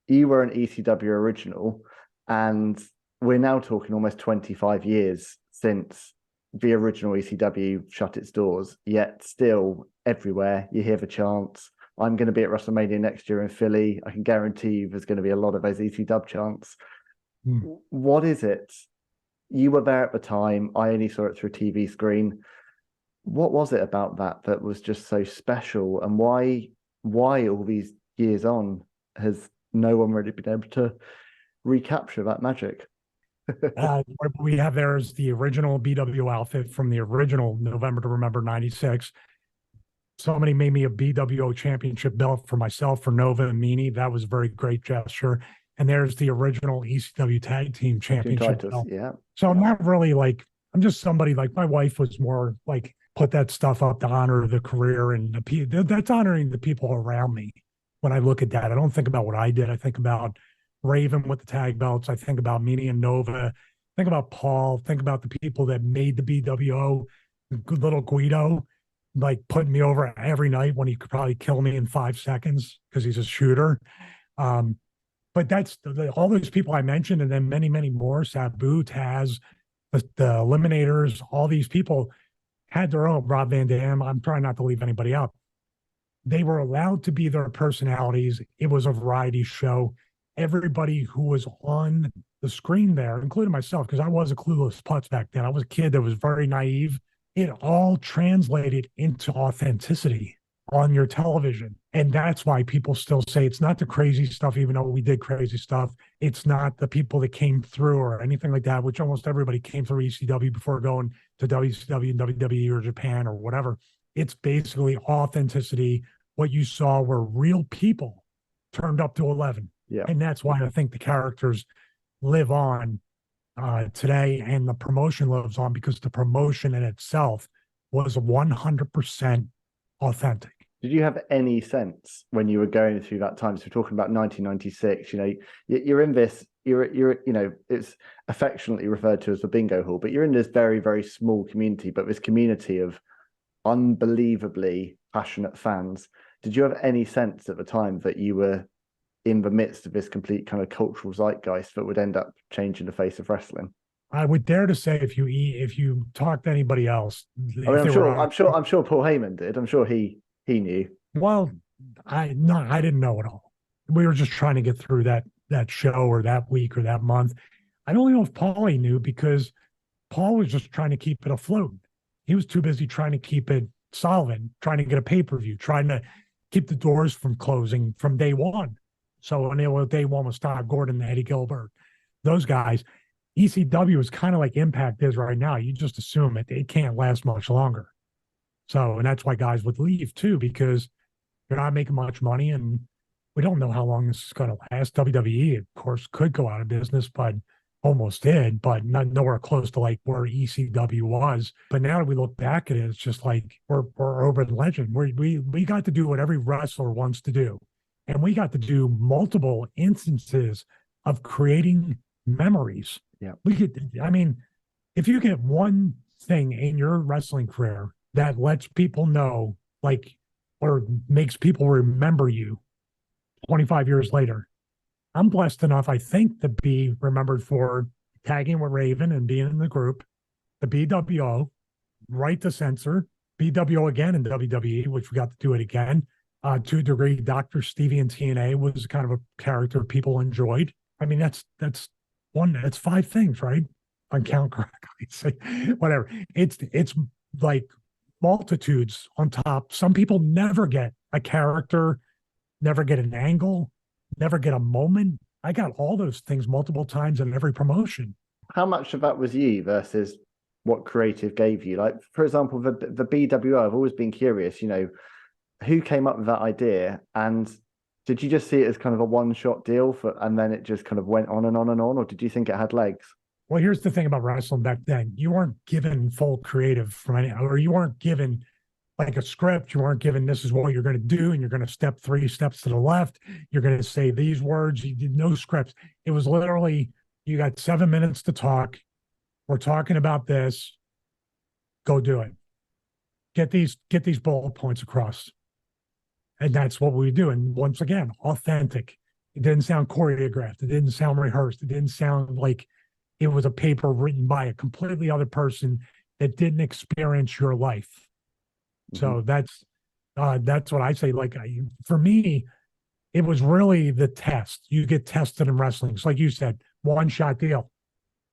you were an ECW original, and we're now talking almost 25 years since the original ECW shut its doors, yet still everywhere you hear the chants. I'm going to be at WrestleMania next year in Philly. I can guarantee you there's going to be a lot of those ECW chants. What is it? You were there at the time. I only saw it through a TV screen. What was it about that was just so special, and why all these years on has no one really been able to recapture that magic? What we have there is the original BW outfit from the original November to Remember '96. Somebody made me a BWO championship belt for myself, for Nova and Meanie. That was a very great gesture. And there's the original ECW tag team championship belt. Yeah. So I'm not really like, I'm just somebody like, my wife was more like, put that stuff up to honor the career, and that's honoring the people around me. When I look at that, I don't think about what I did. I think about Raven with the tag belts. I think about Meanie and Nova. Think about Paul. Think about the people that made the BWO. Little Guido, like putting me over every night when he could probably kill me in 5 seconds because he's a shooter. But that's all those people I mentioned, and then many, many more. Sabu, Taz, the Eliminators, all these people had their own. Rob Van Dam. I'm trying not to leave anybody out. They were allowed to be their personalities. It was a variety show. Everybody who was on the screen there, including myself, because I was a clueless putz back then. I was a kid that was very naive. It all translated into authenticity on your television. And that's why people still say it's not the crazy stuff, even though we did crazy stuff. It's not the people that came through or anything like that, which almost everybody came through ECW before going to WCW and WWE or Japan or whatever. It's basically authenticity. What you saw were real people turned up to 11. Yeah. And that's why I think the characters live on today, and the promotion lives on, because the promotion in itself was 100% authentic. Did you have any sense when you were going through that time? So we're talking about 1996, you're in this, it's affectionately referred to as the bingo hall, but you're in this very, very small community, but this community of unbelievably passionate fans. Did you have any sense at the time that you were in the midst of this complete kind of cultural zeitgeist that would end up changing the face of wrestling? I would dare to say, if you talk to anybody else, I mean, I'm sure Paul Heyman did. I'm sure he knew. Well, I didn't know at all. We were just trying to get through that show or that week or that month. I don't know if Paulie knew, because Paul was just trying to keep it afloat. He was too busy trying to keep it solvent, trying to get a pay-per-view, trying to keep the doors from closing from day one. So when day one was Todd Gordon, Eddie Gilbert, those guys. ECW is kind of like Impact is right now. You just assume it can't last much longer. So, and that's why guys would leave too, because you're not making much money, and we don't know how long this is going to last. WWE, of course, could go out of business, but almost did, but nowhere close to like where ECW was. But now that we look back at it, it's just like we're over the legend. We got to do what every wrestler wants to do. And we got to do multiple instances of creating memories. Yeah. If you get one thing in your wrestling career that lets people know, like, or makes people remember you 25 years later, I'm blessed enough, I think, to be remembered for tagging with Raven and being in the group, the BWO, Right to Censor, BWO again in WWE, which we got to do it again. To a degree, Dr. Stevie in TNA was kind of a character people enjoyed. I mean, that's 5 things, right? If I count correctly. So, whatever. It's like multitudes on top. Some people never get a character, never get an angle, never get a moment. I got all those things multiple times in every promotion. How much of that was you versus what creative gave you? Like, for example, the BWO, I've always been curious, who came up with that idea, and did you just see it as kind of a one-shot deal and then it just kind of went on and on and on, or did you think it had legs? Well, here's the thing about wrestling back then. You weren't given full creative from any, or you weren't given like a script. You weren't given, this is what you're going to do, and you're going to step 3 steps to the left. You're going to say these words. You did no scripts. It was literally, you got 7 minutes to talk. We're talking about this. Go do it. Get these bullet points across. And that's what we do. And once again, authentic. It didn't sound choreographed. It didn't sound rehearsed. It didn't sound like it was a paper written by a completely other person that didn't experience your life. So that's what I say. Like for me, it was really the test. You get tested in wrestling. It's like you said, one shot deal.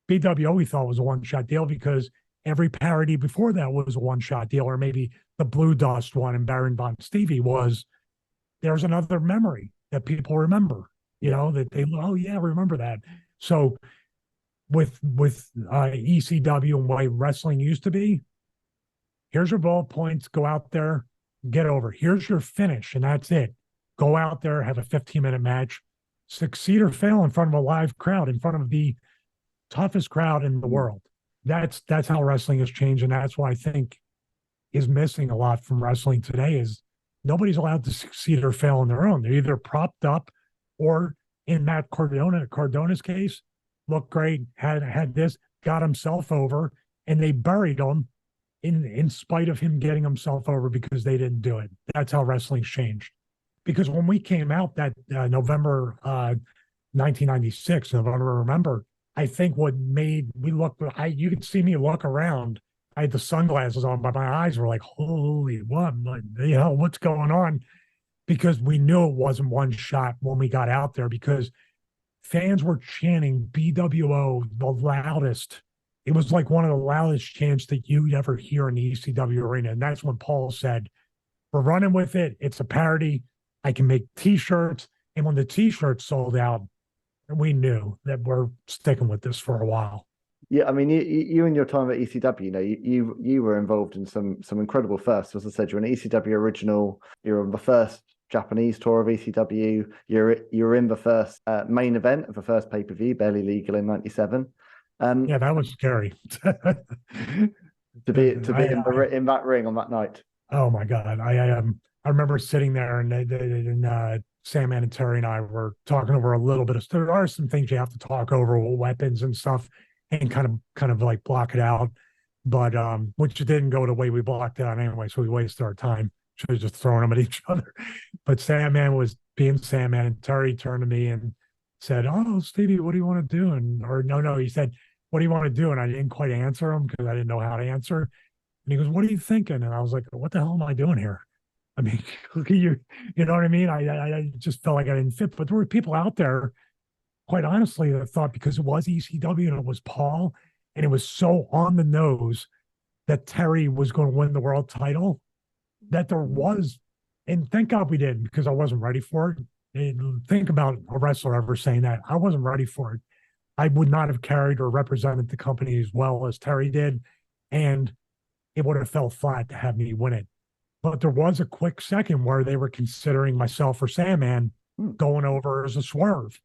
BWO we thought was a one shot deal because every parody before that was a one shot deal, or maybe the Blue Dust one and Baron Von Stevie was. There's another memory that people remember. You know that they remember that. So with ECW and what wrestling used to be, here's your bullet points. Go out there, get over. Here's your finish, and that's it. Go out there, have a 15-minute match, succeed or fail in front of a live crowd, in front of the toughest crowd in the world. That's how wrestling has changed, and that's what I think is missing a lot from wrestling today is nobody's allowed to succeed or fail on their own. They're either propped up or, in Matt Cardona's case, looked great, had this, got himself over, and they buried him in spite of him getting himself over because they didn't do it. That's how wrestling's changed. Because when we came out that November 1996, November, remember, I think what made me look, you could see me look around. I had the sunglasses on, but my eyes were like, holy, what's going on? Because we knew it wasn't one shot when we got out there because fans were chanting BWO the loudest. It was like one of the loudest chants that you'd ever hear in the ECW arena. And that's when Paul said, we're running with it. It's a parody. I can make T-shirts. And when the T-shirts sold out, we knew that we're sticking with this for a while. Yeah, I mean, you and your time at ECW, you were involved in some incredible firsts. As I said, you're an ECW original. You're on the first Japanese tour of ECW. You're in the first main event of the first pay-per-view, Barely Legal in '97. Yeah, that was scary. to be in that ring on that night. Oh my God, I remember sitting there and Sandman and Terry and I were talking over a little bit of. There are some things you have to talk over with weapons and stuff, and kind of like block it out, but which didn't go the way we blocked it out anyway. So we wasted our time. Should have just thrown them at each other. But Sandman was being Sandman, and Terry turned to me and said, "Oh, Stevie, what do you want to do?" No, he said, "What do you want to do?" And I didn't quite answer him because I didn't know how to answer. And he goes, "What are you thinking?" And I was like, "What the hell am I doing here?" I mean, look at you. You know what I mean? I just felt like I didn't fit. But there were people out there, quite honestly, that thought because it was ECW and it was Paul, and it was so on the nose that Terry was going to win the world title, that there was, and thank God we did, because I wasn't ready for it. And think about a wrestler ever saying that. I wasn't ready for it. I would not have carried or represented the company as well as Terry did, and it would have fell flat to have me win it. But there was a quick second where they were considering myself or Sandman going over as a swerve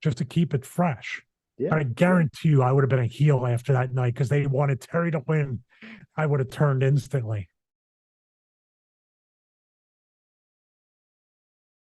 just to keep it fresh. Yeah. But I guarantee you I would have been a heel after that night because they wanted Terry to win. I would have turned instantly.